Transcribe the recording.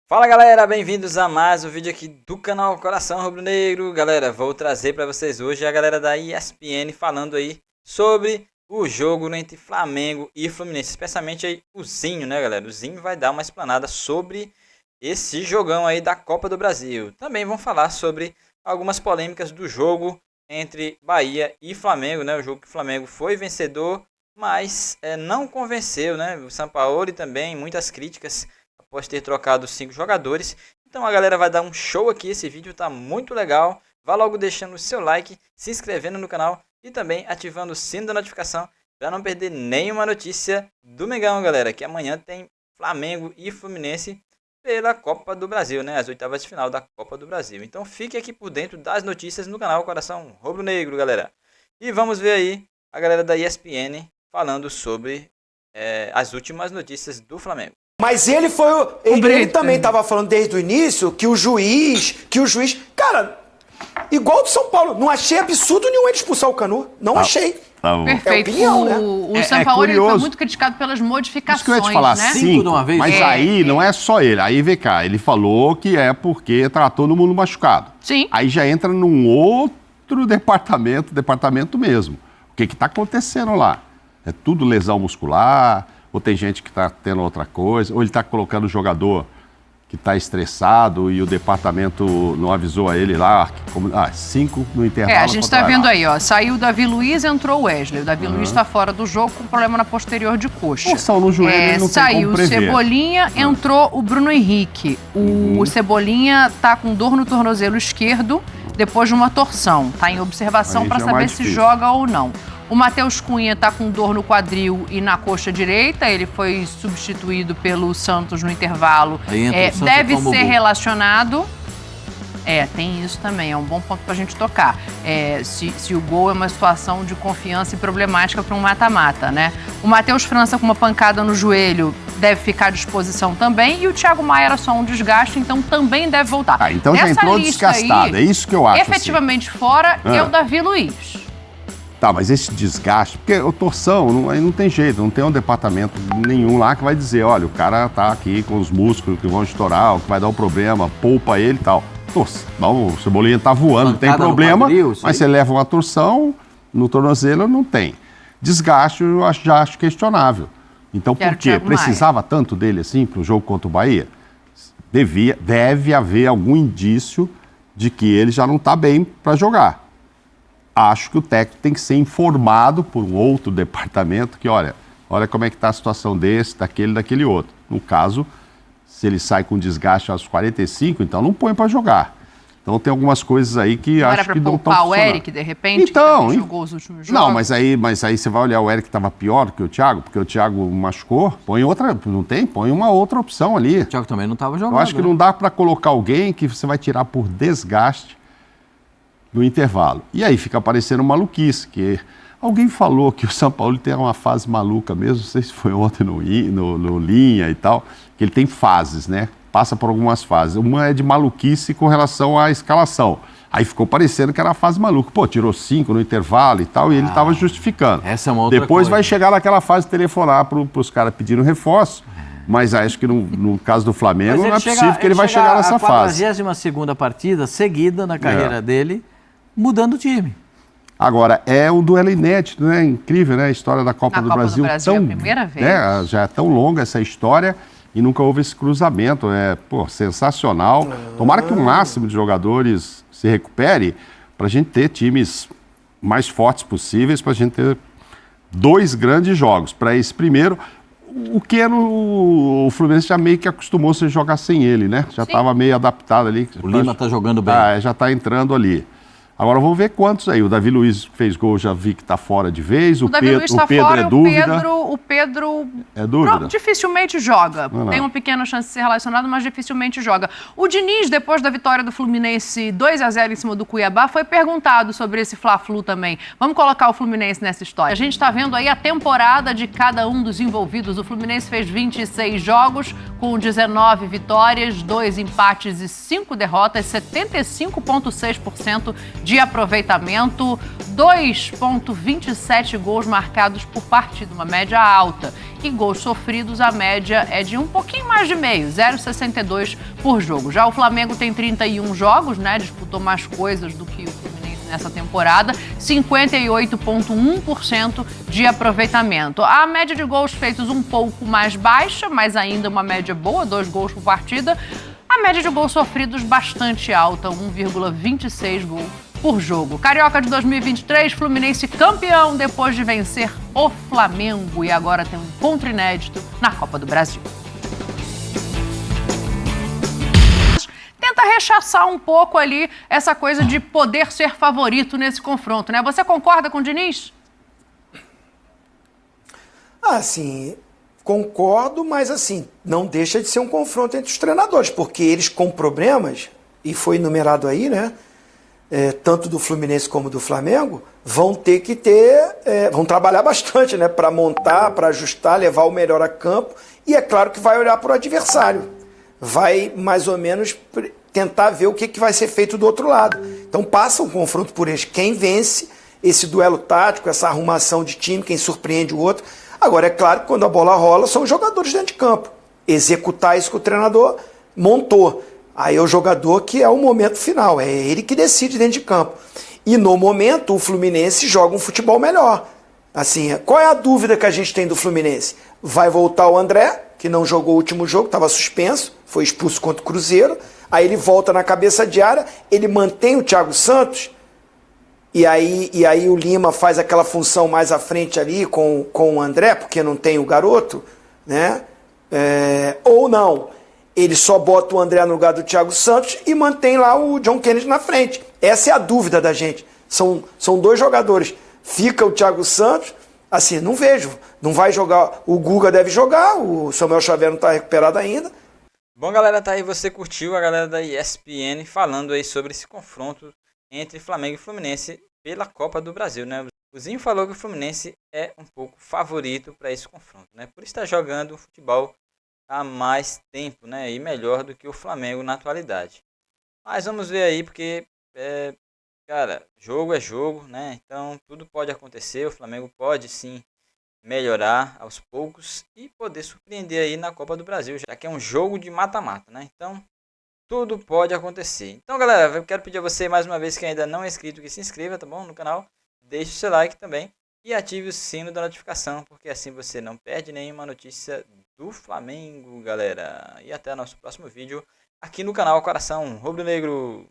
Fala galera, bem-vindos a mais um vídeo aqui do canal Coração Rubro-Negro. Galera, vou trazer para vocês hoje a galera da ESPN falando aí sobre o jogo entre Flamengo e Fluminense, especialmente aí o Zinho, né galera? O Zinho vai dar uma explanada sobre esse jogão aí da Copa do Brasil. Também vão falar sobre algumas polêmicas do jogo entre Bahia e Flamengo, né? O jogo que o Flamengo foi vencedor, mas não convenceu, né? O Sampaoli também, muitas críticas após ter trocado 5 jogadores. Então a galera vai dar um show aqui, esse vídeo tá muito legal. Vá logo deixando o seu like, se inscrevendo no canal e também ativando o sino da notificação para não perder nenhuma notícia do Mengão, galera. Que amanhã tem Flamengo e Fluminense pela Copa do Brasil, né? As oitavas de final da Copa do Brasil. Então fique aqui por dentro das notícias no canal Coração Rubro-Negro, galera. E vamos ver aí a galera da ESPN falando sobre as últimas notícias do Flamengo. Mas ele foi ele também estava falando desde o início que o juiz, cara, igual do São Paulo, não achei absurdo nenhum ele expulsar o Canu, não achei. Tá bom. Perfeito. Opinião, né? O Sampaoli foi muito criticado pelas modificações, Isso que eu ia te falar, né? 5 de uma vez. Mas aí não é só ele. Aí vem cá, ele falou que é porque tá todo mundo machucado. Sim. Aí já entra num outro departamento mesmo. O que tá acontecendo lá? É tudo lesão muscular, ou tem gente que tá tendo outra coisa, ou ele tá colocando o jogador que tá estressado e o departamento não avisou a ele lá, 5 no intervalo. A gente tá vendo aí, ó, saiu o Davi Luiz, entrou o Wesley. O Davi Luiz tá fora do jogo com problema na posterior de coxa. Torção no joelho, ele não saiu tem como o prever. Cebolinha, entrou o Bruno Henrique. O Cebolinha tá com dor no tornozelo esquerdo depois de uma torção. Tá em observação para saber se joga ou não. O Matheus Cunha está com dor no quadril e na coxa direita. Ele foi substituído pelo Santos no intervalo. Deve ser relacionado. Tem isso também. É um bom ponto para a gente tocar. Se o gol é uma situação de confiança e problemática para um mata-mata, né? O Matheus França com uma pancada no joelho deve ficar à disposição também. E o Thiago Maia era só um desgaste, então também deve voltar. Então já entrou desgastado. É isso que eu acho. Efetivamente fora é o Davi Luiz. Tá, mas esse desgaste, porque a torção, aí não tem jeito, não tem um departamento nenhum lá que vai dizer, olha, o cara tá aqui com os músculos que vão estourar, o que vai dar um problema, poupa ele e tal. O Cebolinha tá voando, não tem problema, mas você leva uma torção no tornozelo, não tem. Desgaste eu já acho questionável. Então por quê? Precisava tanto dele assim pro jogo contra o Bahia? Deve haver algum indício de que ele já não tá bem para jogar. Acho que o técnico tem que ser informado por um outro departamento que, olha como é que está a situação daquele outro. No caso, se ele sai com desgaste aos 45, então não põe para jogar. Então tem algumas coisas aí que acho que não estão funcionando. O Eric, de repente, então, que jogou os últimos jogos? Não, mas aí você vai olhar o Eric que estava pior que o Thiago, porque o Thiago machucou, põe uma outra opção ali. O Thiago também não estava jogando. Eu acho que não dá para colocar alguém que você vai tirar por desgaste no intervalo. E aí fica parecendo maluquice, que alguém falou que o Sampaoli tem uma fase maluca mesmo, não sei se foi ontem no Linha e tal, que ele tem fases, né? Passa por algumas fases. Uma é de maluquice com relação à escalação. Aí ficou parecendo que era a fase maluca. Pô, tirou 5 no intervalo e tal, e ele estava justificando. Essa é uma outra Depois coisa. vai chegar naquela fase de telefonar para os caras pedindo reforço, mas acho que no caso do Flamengo não é possível que ele vai chegar nessa fase. A 42ª partida seguida na carreira dele, mudando o time. Agora, é um duelo inédito, né? Incrível, né? A história da Copa do Brasil. É a primeira vez. Né? Já é tão longa essa história e nunca houve esse cruzamento. Sensacional. Tomara que o máximo de jogadores se recupere para a gente ter times mais fortes possíveis, para a gente ter 2 grandes jogos. Para esse primeiro, o Fluminense já meio que acostumou-se a jogar sem ele, né? Já estava meio adaptado ali. O Lima está jogando bem. Já está entrando ali. Agora vamos ver quantos aí. O Davi Luiz fez gol, já vi que está fora de vez. O Pedro é dúvida. O Pedro é dúvida. Dificilmente joga. Tem uma pequena chance de ser relacionado, mas dificilmente joga. O Diniz, depois da vitória do Fluminense 2-0 em cima do Cuiabá, foi perguntado sobre esse Fla-Flu também. Vamos colocar o Fluminense nessa história. A gente está vendo aí a temporada de cada um dos envolvidos. O Fluminense fez 26 jogos com 19 vitórias, 2 empates e 5 derrotas, 75,6% de aproveitamento, 2,27 gols marcados por partida, uma média alta. E gols sofridos, a média é de um pouquinho mais de meio, 0,62 por jogo. Já o Flamengo tem 31 jogos, né? Disputou mais coisas do que o Fluminense nessa temporada, 58,1% de aproveitamento. A média de gols feitos um pouco mais baixa, mas ainda uma média boa, 2 gols por partida. A média de gols sofridos bastante alta, 1,26 gols por jogo. Carioca de 2023, Fluminense campeão depois de vencer o Flamengo e agora tem um encontro inédito na Copa do Brasil. Tenta rechaçar um pouco ali essa coisa de poder ser favorito nesse confronto, né? Você concorda com o Diniz? Sim, concordo, mas assim, não deixa de ser um confronto entre os treinadores, porque eles com problemas, e foi enumerado aí, né? Tanto do Fluminense como do Flamengo, vão ter que vão trabalhar bastante, né? Para montar, para ajustar, levar o melhor a campo, e é claro que vai olhar para o adversário. Vai mais ou menos tentar ver o que vai ser feito do outro lado. Então passa um confronto por eles. Quem vence esse duelo tático, essa arrumação de time, quem surpreende o outro. Agora, é claro que quando a bola rola, são os jogadores dentro de campo. Executar isso que o treinador montou. Aí é o jogador que é o momento final, é ele que decide dentro de campo. E no momento, o Fluminense joga um futebol melhor. Assim, qual é a dúvida que a gente tem do Fluminense? Vai voltar o André, que não jogou o último jogo, estava suspenso, foi expulso contra o Cruzeiro. Aí ele volta na cabeça de área, ele mantém o Thiago Santos, e aí o Lima faz aquela função mais à frente ali com o André, porque não tem o garoto, né? Ou não, ele só bota o André no lugar do Thiago Santos e mantém lá o John Kennedy na frente. Essa é a dúvida da gente. São 2 jogadores. Fica o Thiago Santos, assim, não vejo. Não vai jogar, o Guga deve jogar, o Samuel Xavier não está recuperado ainda. Bom, galera, tá aí, você curtiu a galera da ESPN falando aí sobre esse confronto entre Flamengo e Fluminense pela Copa do Brasil, né? O Zinho falou que o Fluminense é um pouco favorito para esse confronto, né? Por estar jogando futebol há mais tempo, né? E melhor do que o Flamengo na atualidade. Mas vamos ver aí, porque, cara, jogo é jogo, né? Então tudo pode acontecer, o Flamengo pode sim melhorar aos poucos e poder surpreender aí na Copa do Brasil, já que é um jogo de mata-mata, né? Então, tudo pode acontecer. Então, galera, eu quero pedir a você mais uma vez que ainda não é inscrito que se inscreva, tá bom? No canal, deixe o seu like também e ative o sino da notificação, porque assim você não perde nenhuma notícia do Flamengo, galera. E até o nosso próximo vídeo aqui no canal Coração Rubro Negro.